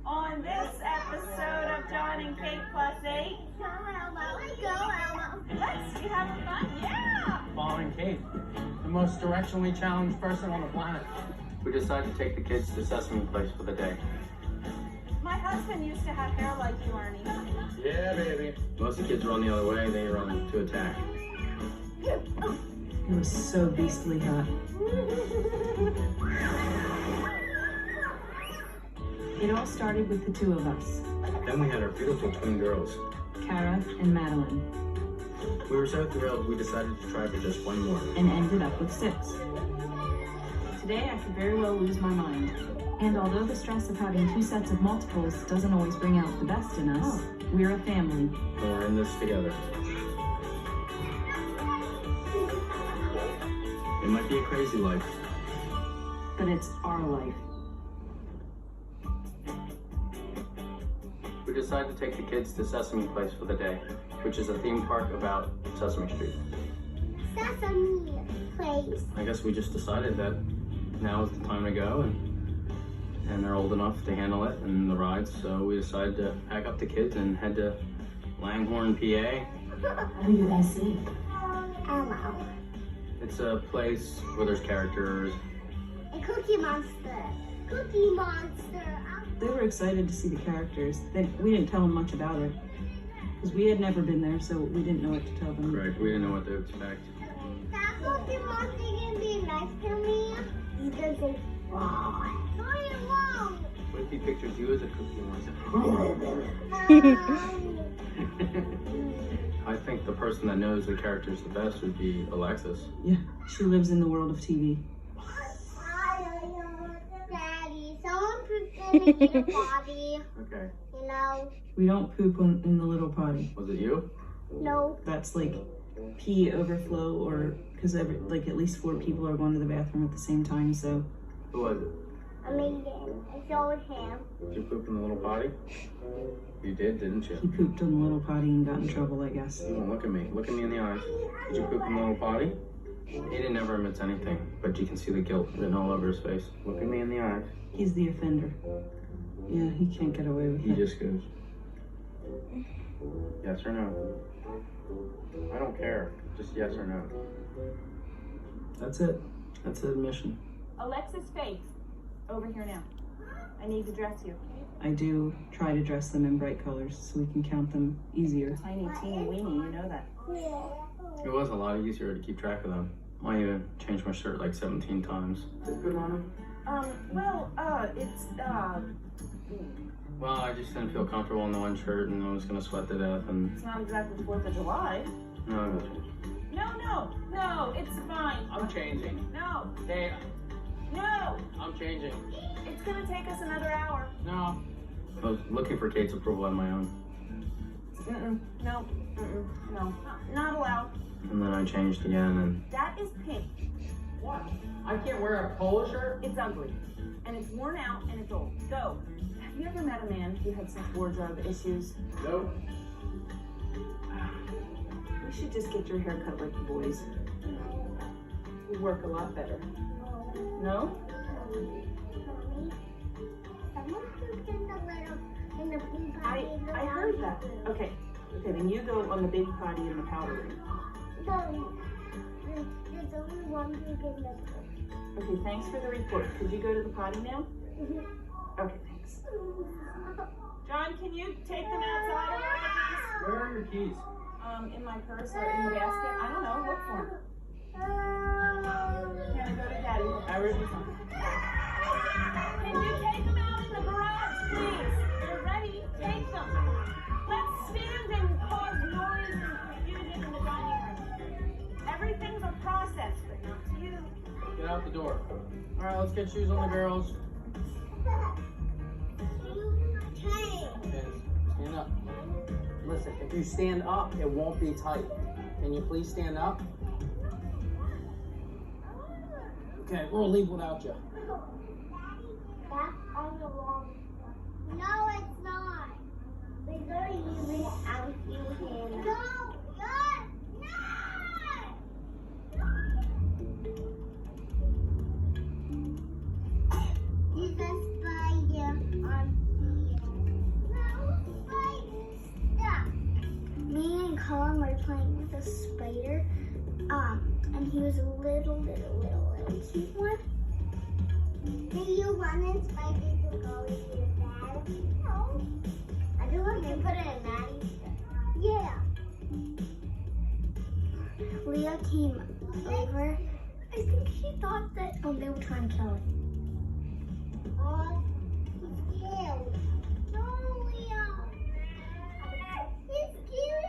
On this episode of John and Kate Plus 8, Go, Elmo. let's you having fun? Yeah! Following Kate, the most directionally challenged person on the planet. We decided to take the kids to Sesame Place for the day. My husband used to have hair like you, Ernie. Yeah, baby. Most of the kids run the other way, they run to attack. It was so beastly hot. It all started with the two of us, Then we had our beautiful twin girls. Kara and Madeline, We were so thrilled we decided to try for just one more. and ended up with 6. Today I could very well lose my mind. And although the stress of having 2 sets of multiples doesn't always bring out the best in us, we're a family. And we're in this together. It might be a crazy life. But it's our life. We decided to take the kids to Sesame Place for the day, which is a theme park about Sesame Street. Sesame Place. I guess we just decided that now is the time to go, and they're old enough to handle it and the rides, so we decided to pack up the kids and head to Langhorne, PA. What are you gonna see? Elmo. It's a place where there's characters. A Cookie Monster. Cookie Monster. They were excited to see the characters. We didn't tell them much about it. Because we had never been there, so we didn't know what to tell them. Correct, we didn't know what to expect. That Cookie Monster can be nice to me. He doesn't fall. No, he won't. What if he pictures you as a cookie monster? I think the person that knows the characters the best would be Alexis. Yeah, she lives in the world of TV. Daddy, someone pooped in the little potty. Okay. You know? We don't poop in the little potty. Was it you? No. That's like pee overflow, or because like at least 4 people are going to the bathroom at the same time, so. Who was it? Amazing. I showed him. Did you poop in the little potty? You did, didn't He you? pooped in the little potty and got in trouble, I guess. Oh, look at me. Look at me in the eyes. Did you poop in the little potty? Aiden never admits anything, but you can see the guilt written all over his face. Look at me in the eyes. He's the offender. Yeah, he can't get away with He it. just goes, yes or no. I don't care. Just yes or no. That's it. That's the admission. Alexis face. Over here now. I need to dress you. I do try to dress them in bright colors so we can count them easier. Tiny, teeny, weeny, you know that. It was a lot easier to keep track of them. I even changed my shirt like 17 times. Is it good on him? Well, I just didn't feel comfortable in the one shirt and I was gonna sweat to death and... It's not exactly 4th of July. No, I got you. No, it's fine. I'm changing. No, Hey, no, I'm changing. it's gonna take us another hour. No. I was looking for Kate's approval on my own. No, not allowed. And then I changed again and... That is pink. What? I can't wear a polo shirt? It's ugly, and it's worn out, and it's old. Go. Have you ever met a man who had such wardrobe issues? Nope. You should just get your hair cut like the boys. You work a lot better. No? Mommy, someone pooped in the blue potty. I heard that. Okay, then you go on the big potty in the powder room. No, there's only one poop in the pool. Okay, thanks for the report. Could you go to the potty now? Okay, thanks. John, can you take them outside a little bit, Where are your keys? please? In my purse or in the basket? I don't know. Look for them. Can I go to Daddy? I wrote this on. Can you take them out in the garage, please? They're ready. Take them. Let's stand and cause noise and confusion in the dining room. Everything's a process, but not to you. Get out the door. All right, let's get shoes on the girls. Okay. Yes, stand up. Listen, if you stand up, it won't be tight. Can you please stand up? Okay, we'll leave without you. That's on the wrong. No, it's not. We're going to leave it out you here. No, God, no! There's a spider on here. Cullen were playing with a spider. And he was a little cute one. Did you want a spider to go with your dad? No. I do want to put it in Maddie's bed. Yeah. Leah came over. I think she thought that they were trying to kill it. He's killed. No, Leah. He's killed.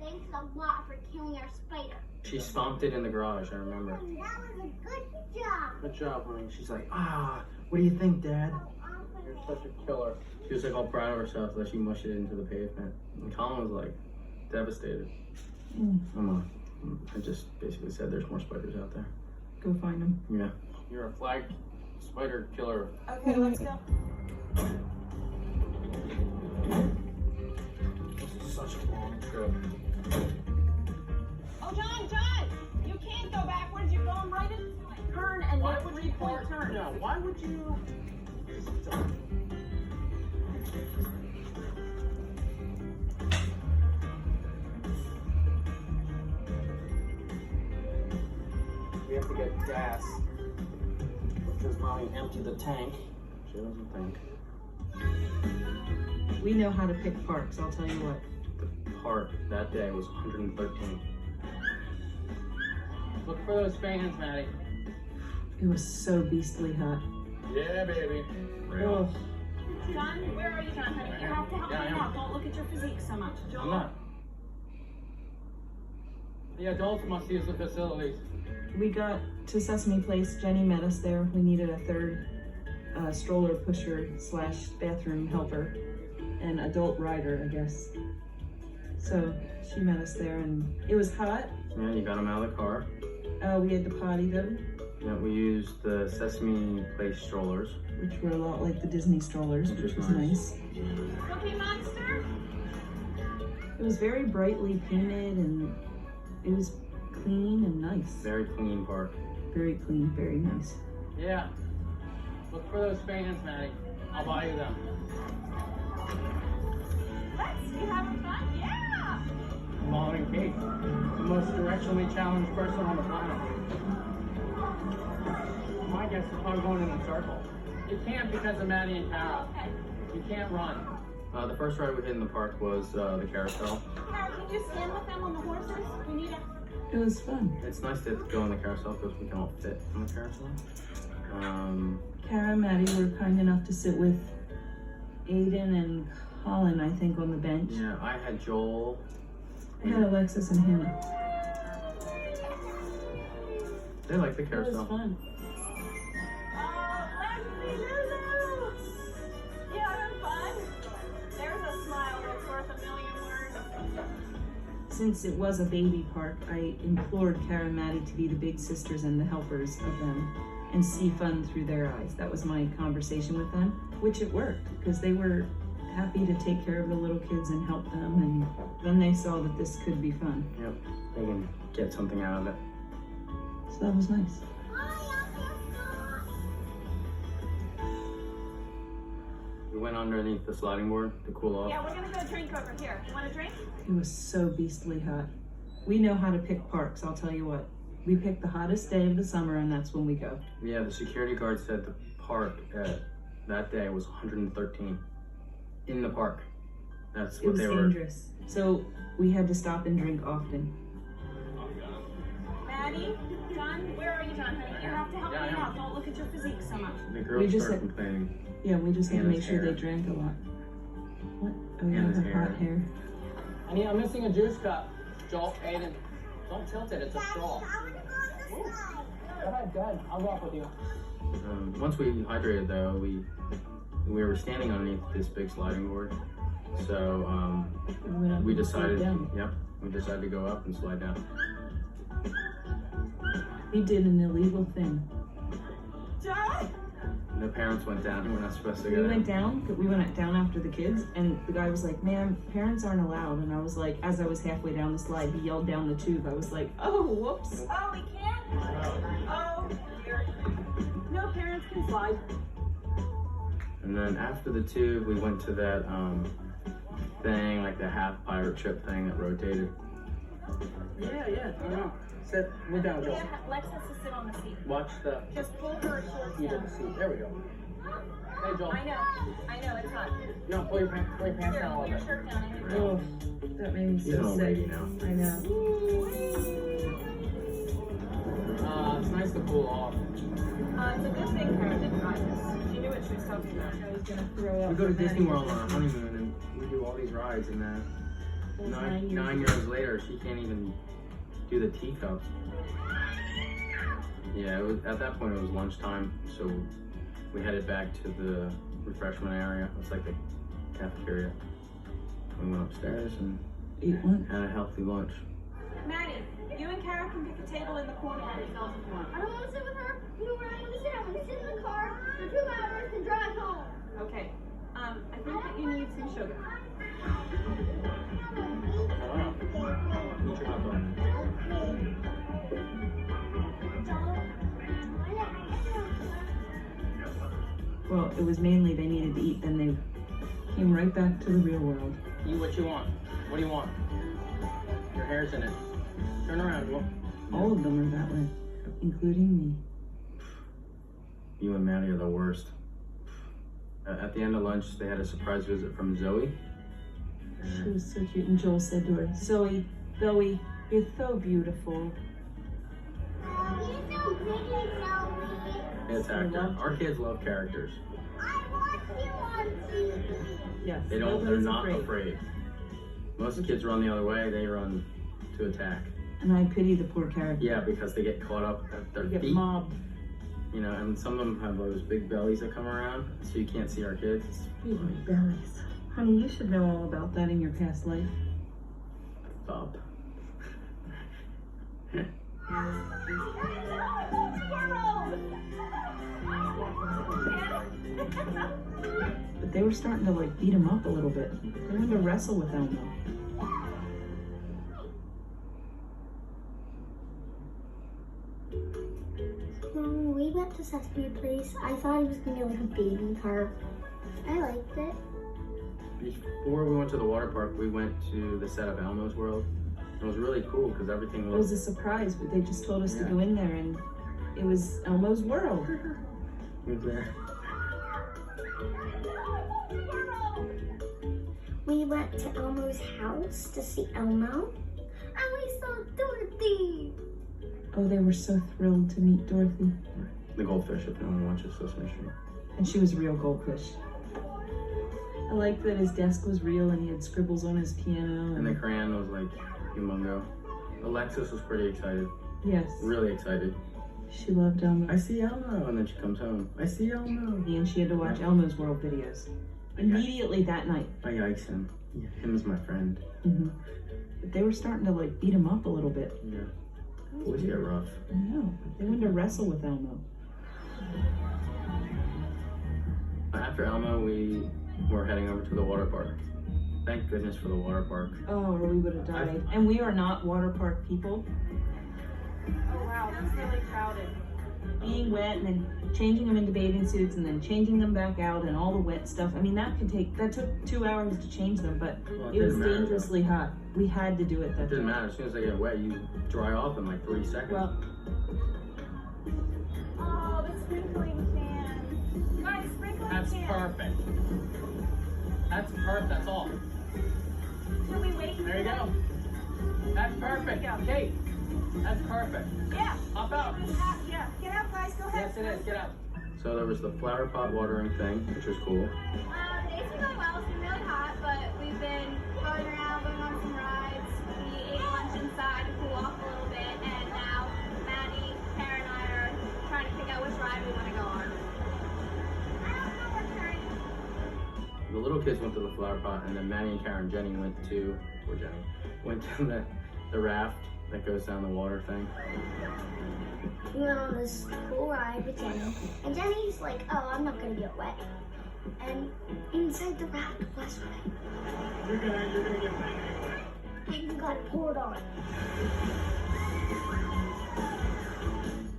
Thanks a lot for killing our spider. She stomped it in the garage, I remember. That was a good job. Good job, honey. She's like, what do you think, Dad? You're such a killer. She was like all proud of herself that she mushed it into the pavement. And Colin was like devastated. I just basically said there's more spiders out there. Go find them. Yeah. You're a flag spider killer. Okay, let's go. This is such a long trip. Oh, John, you can't go backwards. You're going right into a turn and Why then would you 3-point turn. No, why would you? We have to get gas because Mommy emptied the tank. She doesn't think. We know how to pick parks, I'll tell you what. The park that day was 113. Look for those fans, Maddie. It was so beastly hot. Yeah, baby. Real. John, where are you, John, honey? You have to help Yeah, I me am. out. Don't look at your physique so much. Joel? I'm not. The adults must use the facilities. We got to Sesame Place, Jenny met us there. We needed a third stroller pusher / bathroom helper, an adult rider, I guess. So she met us there and it was hot. Yeah, you got them out of the car. We had to potty them, Yeah, we used the Sesame Place strollers. which were a lot like the Disney strollers, which was nice. Cookie Monster? It was very brightly painted and it was clean and nice. Very clean park. Very clean, very nice. Yeah. Look for those fans, Maddie. I'll buy you them. You having fun? Yeah! Mom and Kate, the most directionally challenged person on the planet. My guess is probably going in a circle. You can't because of Maddie and Kara. Okay. You can't run. The first ride we did in the park was the carousel. Kara, can you stand with them on the horses? We need a... It was fun. It's nice to go on the carousel because we can all fit on the carousel. Kara and Maddie were kind enough to sit with Aiden and Colin, I think, on the bench. Yeah, I had Joel. I had Alexis and Hannah. They like the It was carousel. fun. Leslie Lulu! You having fun? There's a smile that's worth a million words. Since it was a baby park, I implored Kara and Maddie to be the big sisters and the helpers of them and see fun through their eyes. That was my conversation with them, which it worked because they were happy to take care of the little kids and help them, and then they saw that this could be fun. Yep, they can get something out of it. So that was nice. We went underneath the sliding board to cool off. Yeah, we're gonna go drink over here. You want a drink? It was so beastly hot. We know how to pick parks, I'll tell you what. We pick the hottest day of the summer and that's when we go. Yeah, the security guard said the park that day was 113 in the park. That's It what was they were. dangerous. So we had to stop and drink often. Maddie? John? Where are you, John, honey? You have to help Yeah, I me am. out. Don't look at your physique so much. The We girls just started had- complaining. Yeah, we just had to Hannah's make sure hair. they drank a lot. What? Oh yeah, Hannah's her hot hair. hair. I'm missing a juice cup. Joel, Aiden, don't tilt it. It's a straw. Go ahead. I'll walk with you. Once we hydrated though, we were standing underneath this big sliding board. So went up we and slid decided, down. we decided to go up and slide down. We did an illegal thing. John? the parents went down. We're not supposed to go We down. went down, we went down after the kids, and the guy was like, "Ma'am, parents aren't allowed." And I was like, as I was halfway down the slide, he yelled down the tube. I was like, "Oh, whoops." Oh, we can't? Oh, dear. No parents can slide. And then after the tube, we went to that thing, like the half pirate ship thing that rotated. Yeah. I know. Sit. We're down, Joel. Yeah, Lex has to sit on the seat. Watch the Just pull her shorts heat of down. the seat. There we go. Hey, Joel. I know, it's hot. No, pull your pants Here, down a pull little your bit. shirt down. And your Oh, that made me He's an so old sick. lady now. I know. It's nice to cool off. It's a good thing Karen didn't try this. She knew what she was talking about. I was gonna throw up. We go to for Disney Maddie. World on our honeymoon and we do all these rides, and Those 9 years later, she can't even do the teacups. Yeah, it was, at that point it was lunchtime, so we headed back to the refreshment area. It's like the cafeteria. We went upstairs and Ate one. had a healthy lunch. Maddie, you and Kara can pick a table in the corner by yourselves if you want. I don't want to sit with her. You know where I want to sit? I want to sit in the car for 2 hours to drive home. Okay. I think that you need some sugar. Eat your hot dog. Well, it was mainly they needed to eat, then they came right back to the real world. Eat what you want. What do you want? Your hair's in it. Turn around, Joel. All of them are that way, including me. You and Maddie are the worst. At the end of lunch, they had a surprise visit from Zoe. She was so cute, and Joel said to her, "Zoe, you're so beautiful." He's so pretty, Zoe. It's actor. Our kids love characters. I want you on TV. Yes. They're nobody's not afraid. Most kids run the other way. They run to attack. And I pity the poor character. Yeah, because they get caught up at their They get feet. mobbed. You know, and some of them have those big bellies that come around, so you can't see our kids. It's Big bellies. Honey, you should know all about that in your past life. Stop. But they were starting to like beat him up a little bit. They wanted to wrestle with Elmo. When we went to Sesame Place, I thought it was going to be like a baby park. I liked it. Before we went to the water park, we went to the set of Elmo's World. It was really cool because everything It looked. was a surprise, but they just told us to Yeah. go in there, and it was Elmo's world. He was there. We went to Elmo's house to see Elmo, and we saw Dorothy. Oh, they were so thrilled to meet Dorothy, The goldfish, if no one watches Sesame Street. and she was a real goldfish. I liked that his desk was real, and he had scribbles on his piano. And the crayon was like humongo. Alexis was pretty excited. Yes, Really excited. she loved Elmo. I see Elmo, and then she comes home. I see Elmo. And she had to watch Elmo's World videos immediately that night. I yikes him. Yeah, him's my friend. But they were starting to like beat him up a little bit. Yeah. Boys get rough. I know. They wanted to wrestle with Elmo. After Elmo, we were heading over to the water park. Thank goodness for the water park. Oh, or we would have died. And we are not water park people. Oh wow, that's really crowded. Being wet and then changing them into bathing suits and then changing them back out and all the wet stuff. I mean, that took 2 hours to change them, but Well, it was didn't matter, dangerously hot. We had to do it It that didn't day. matter. As soon as they get wet, you dry off in like 3 seconds. Well, Oh, the sprinkling can. Guys, sprinkling That's can. perfect. That's perfect. That's all. Should we wait? There you go. That's perfect. Kate, that's perfect. Yeah. Hop out. Yeah. Get out, guys. Go ahead. Yes, it is. Get out. So there was the flower pot watering thing, which was cool. The days been going well. It's been really hot, but we've been going around, going on some rides. We ate lunch inside to cool off a little bit, and now Maddie, Kara, and I are trying to pick out which ride we want to go on. I don't know which ride. The little kids went to the flower pot, and then Maddie and Karen and Jenny went to, went to the raft that goes down the water thing. we went on this cool ride with Jenny. And Jenny's like, oh, I'm not gonna get wet. And inside the raft was wet. You're gonna get wet. And we got poured on.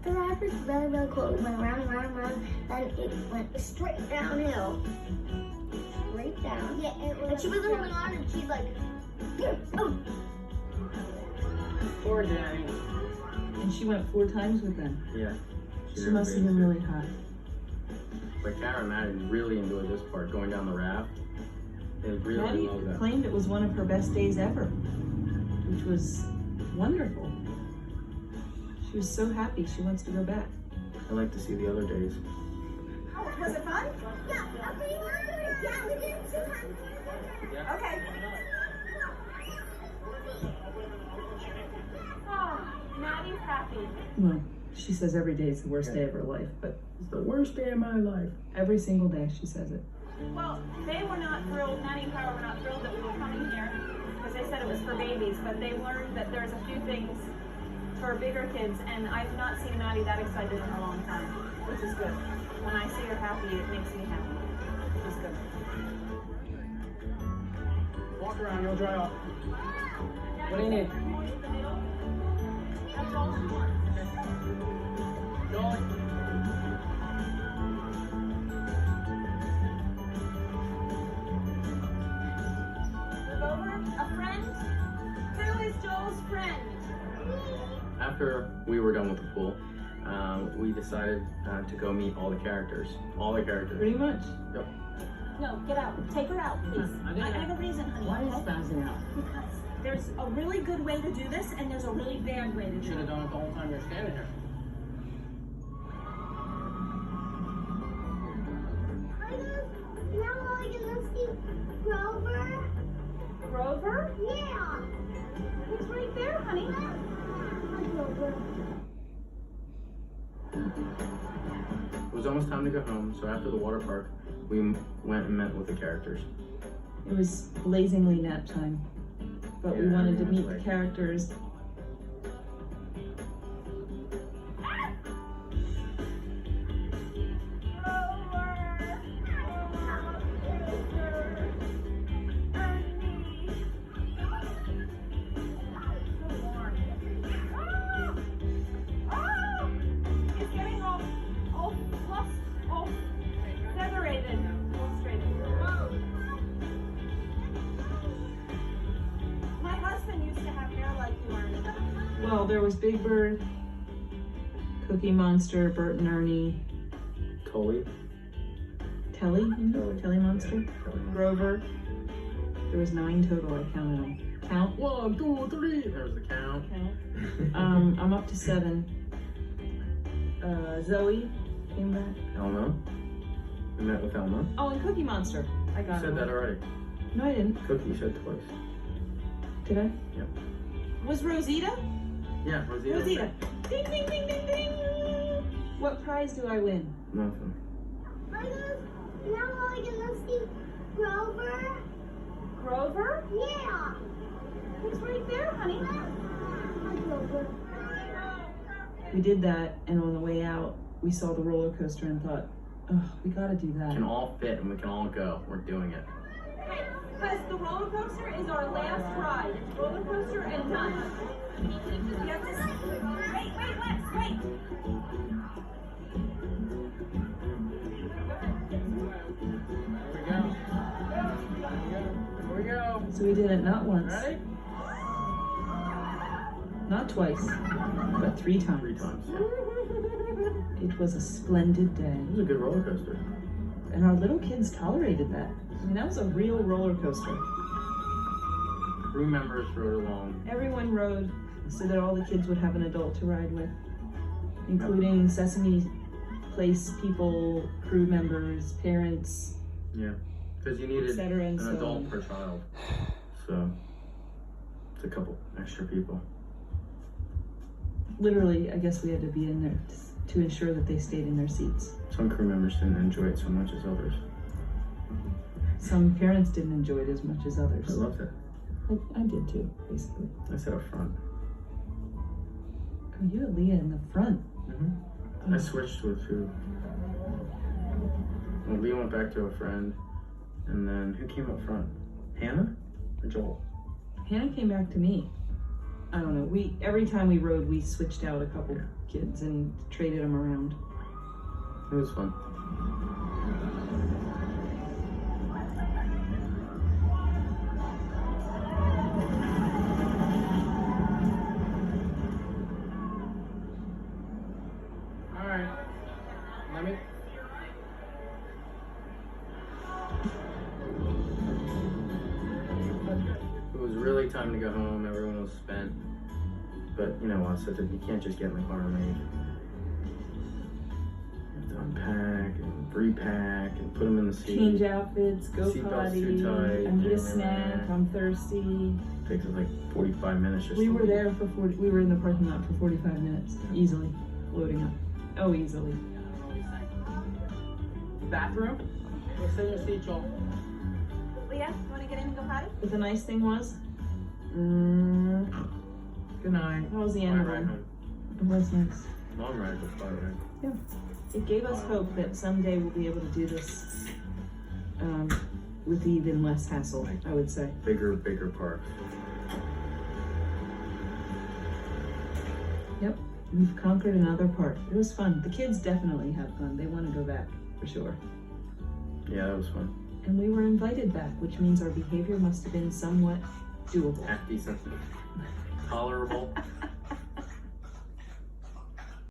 The ride was really, really cool. It went round, round, round. Then it went straight downhill. Straight down. Yeah, it was. And she was holding on and she's like, oh. Poor Jenny. And she went 4 times with them. Yeah. She must have been really hot. But Kara and Maddie really enjoyed this part, going down the raft. They really Maddie loved that. claimed it was one of her best days ever, which was wonderful. She was so happy she wants to go back. I like to see the other days. Was it fun? Yeah, okay, yeah, we did it 2 times. Yeah. Okay. Oh, Maddie's happy. Well, she says every day is the worst day of her life, but It's the worst day of my life. every single day she says it. Well, they were not thrilled, Maddie and Power were not thrilled that we were coming here because they said it was for babies, but they learned that there's a few things for bigger kids, and I've not seen Maddie that excited in a long time, which is good. When I see her happy, it makes me happy, which is good. Walk around, you'll dry off. What do you need? That's all she wants. Joel? Move over. A friend? Who is Joel's friend? After we were done with the pool, we decided to go meet all the characters. All the characters. Pretty much. Yep. No, get out. Take her out, please. I didn't- I have a reason, honey. Why is okay? spazzing out? Because there's a really good way to do this, and there's a really bad way to You do should it. have done it the whole time you're standing here. Now we're gonna see Grover. Grover? Yeah. It's right there, honey. Grover. It was almost time to go home, so after the water park, we went and met with the characters. It was blazingly nap time, but we Yeah, wanted to everyone's meet the awake. characters. My husband used to have hair like you, Ernie. Well, there was Big Bird, Cookie Monster, Bert and Ernie, Tully. Telly, Telly. Telly Monster, Yeah, Telly. Grover. There was 9 total, I counted them. Count? 1, 2, 3. There's the count. I'm up to 7. Zoe came back. Elmo. We met with Elmo. Oh, and Cookie Monster. I You got said it. that already. No, I didn't. Cookie, you said twice. Did I? Was Rosita? Yeah, Rosita. Rosita. Ding, ding, ding, ding, ding. What prize do I win? Nothing. Now we're gonna see Grover. Grover? Yeah. It's right there, honey. Grover. We did that, and on the way out, we saw the roller coaster and thought, oh, we gotta do We that. can all fit and we can all go. We're doing it. Because the roller coaster is our last ride. It's roller coaster and done. You have to wait, Lex, wait. Here we go. So we did it not once, Ready? not twice, but 3 times. 3 times. Yeah. It was a splendid day. It was a good roller coaster. And our little kids tolerated that. I mean, that was a real roller coaster. Crew members rode along. Everyone rode so that all the kids would have an adult to ride with, including Sesame Place people, crew members, parents, Yeah. Because you needed etc. and an so adult on. per child. So it's a couple extra people. Literally, I guess we had to be in there to ensure that they stayed in their seats. Some crew members didn't enjoy it so much as others. Some parents didn't enjoy it as much as I others. loved it. I did too, basically. I sat up front. Oh, you had Leah in the front. I switched with who? Well, Lee went back to a friend, and then who came up front? Hannah or Joel? Hannah came back to me. I don't know. Every time we rode, we switched out a couple kids and traded them around. It was fun. All right. Let me. It was really time to go home. Everyone was spent. But you know us, you can't just get in the car and leave. You have to unpack and repack and put them in the seat. Change outfits, go Seatbelt's potty. too tight, I need a yeah, snack. yeah. I'm thirsty. Takes us like 45 minutes just We to were leave. there for 40. We were in the parking lot for 45 minutes, easily loading up. Oh, easily. Bathroom? Go sit in your seat, Joel. Leah, you want to get in and go potty? But the nice thing was, Good night. that was the end of Long ride it. home. It was nice. Long ride was fun, right? It gave us hope that someday we'll be able to do this with even less hassle, I would say. Bigger parks. Yep, we've conquered another part. It was fun. The kids definitely have fun. They want to go back, for sure. Yeah, that was fun. And we were invited back, which means our behavior must have been somewhat doable. Half decent. Tolerable.